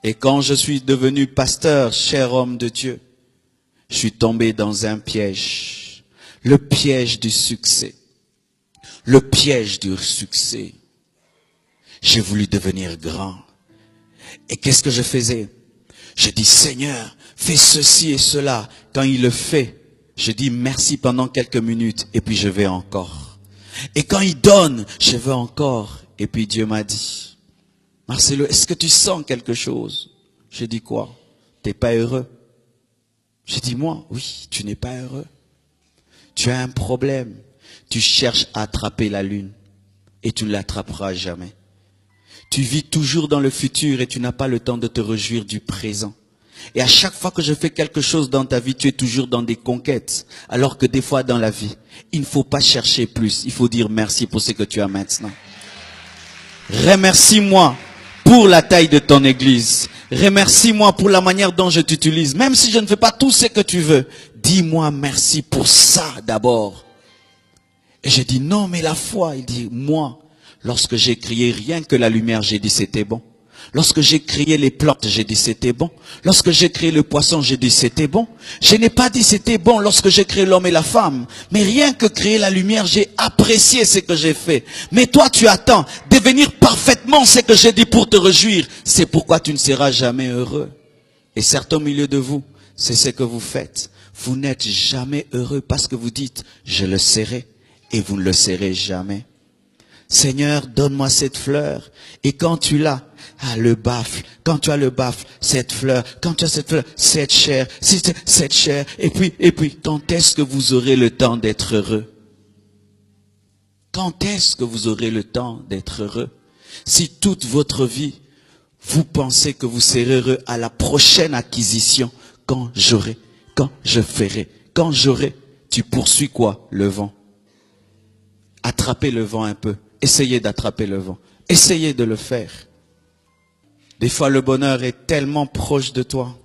Et quand je suis devenu pasteur, cher homme de Dieu, je suis tombé dans un piège. Le piège du succès. Le piège du succès. J'ai voulu devenir grand. Et qu'est-ce que je faisais? Je dis, Seigneur, fais ceci et cela. Quand il le fait, je dis merci pendant quelques minutes et puis je vais encore. Et quand il donne, je veux encore. Et puis Dieu m'a dit, Marcelo, est-ce que tu sens quelque chose? J'ai dit quoi? T'es pas heureux? J'ai dit moi, oui, tu n'es pas heureux. Tu as un problème. Tu cherches à attraper la lune et tu ne l'attraperas jamais. Tu vis toujours dans le futur et tu n'as pas le temps de te réjouir du présent. Et à chaque fois que je fais quelque chose dans ta vie, tu es toujours dans des conquêtes. Alors que des fois dans la vie, il ne faut pas chercher plus. Il faut dire merci pour ce que tu as maintenant. Remercie-moi pour la taille de ton église. Remercie-moi pour la manière dont je t'utilise. Même si je ne fais pas tout ce que tu veux, dis-moi merci pour ça d'abord. Et j'ai dit non, mais la foi, il dit moi, lorsque j'ai crié rien que la lumière, j'ai dit c'était bon. Lorsque j'ai créé les plantes, j'ai dit c'était bon. Lorsque j'ai créé le poisson, j'ai dit c'était bon. Je n'ai pas dit c'était bon lorsque j'ai créé l'homme et la femme. Mais rien que créer la lumière, j'ai apprécié ce que j'ai fait. Mais toi, tu attends devenir parfaitement ce que j'ai dit pour te réjouir. C'est pourquoi tu ne seras jamais heureux. Et certains au milieu de vous, c'est ce que vous faites. Vous n'êtes jamais heureux parce que vous dites, je le serai. Et vous ne le serez jamais. Seigneur, donne-moi cette fleur. Et quand tu l'as, le baffle. Quand tu as le baffle, cette fleur. Quand tu as cette fleur, cette chair. Cette chair. Et puis, quand est-ce que vous aurez le temps d'être heureux? Quand est-ce que vous aurez le temps d'être heureux? Si toute votre vie, vous pensez que vous serez heureux à la prochaine acquisition, quand j'aurai, quand je ferai, quand j'aurai, tu poursuis quoi? Le vent. Attrapez le vent un peu. Essayez d'attraper le vent. Essayez de le faire. Des fois, le bonheur est tellement proche de toi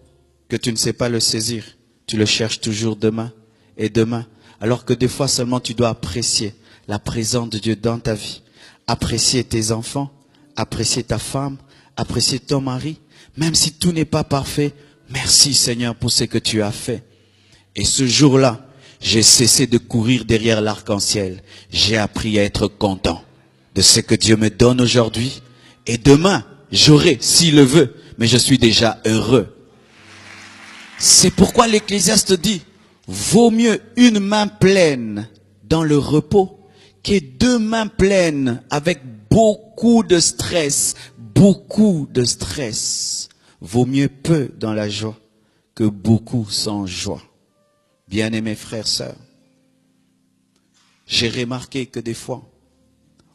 que tu ne sais pas le saisir. Tu le cherches toujours demain et demain. Alors que des fois seulement tu dois apprécier la présence de Dieu dans ta vie. Apprécier tes enfants, apprécier ta femme, apprécier ton mari. Même si tout n'est pas parfait, merci Seigneur pour ce que tu as fait. Et ce jour-là, j'ai cessé de courir derrière l'arc-en-ciel. J'ai appris à être content de ce que Dieu me donne aujourd'hui. Et demain, j'aurai, s'il le veut, mais je suis déjà heureux. C'est pourquoi l'Ecclésiaste dit, vaut mieux une main pleine dans le repos que deux mains pleines avec beaucoup de stress. Beaucoup de stress. Vaut mieux peu dans la joie que beaucoup sans joie. Bien-aimés frères, sœurs, j'ai remarqué que des fois,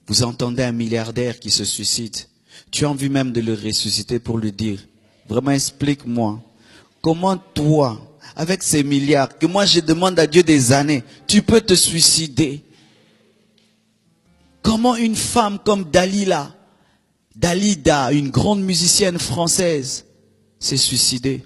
vous entendez un milliardaire qui se suicide. Tu as envie même de le ressusciter pour lui dire, vraiment explique-moi, comment toi, avec ces milliards, que moi je demande à Dieu des années, tu peux te suicider? Comment une femme comme Dalida, une grande musicienne française, s'est suicidée?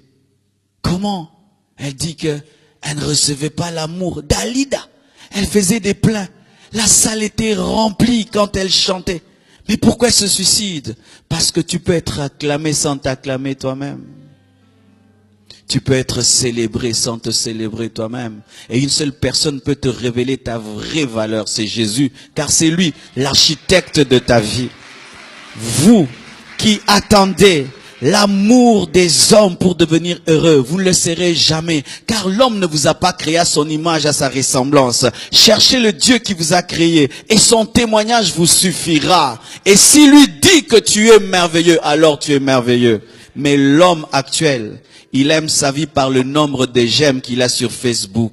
Comment? Elle dit que elle ne recevait pas l'amour. Dalida, elle faisait des plaints. La salle était remplie quand elle chantait. Mais pourquoi elle se suicide? Parce que tu peux être acclamé sans t'acclamer toi-même. Tu peux être célébré sans te célébrer toi-même. Et une seule personne peut te révéler ta vraie valeur, c'est Jésus. Car c'est lui, l'architecte de ta vie. Vous qui attendez l'amour des hommes pour devenir heureux, vous ne le serez jamais, car l'homme ne vous a pas créé à son image, à sa ressemblance. Cherchez le Dieu qui vous a créé et son témoignage vous suffira. Et s'il lui dit que tu es merveilleux, alors tu es merveilleux. Mais l'homme actuel, il aime sa vie par le nombre de j'aime qu'il a sur Facebook.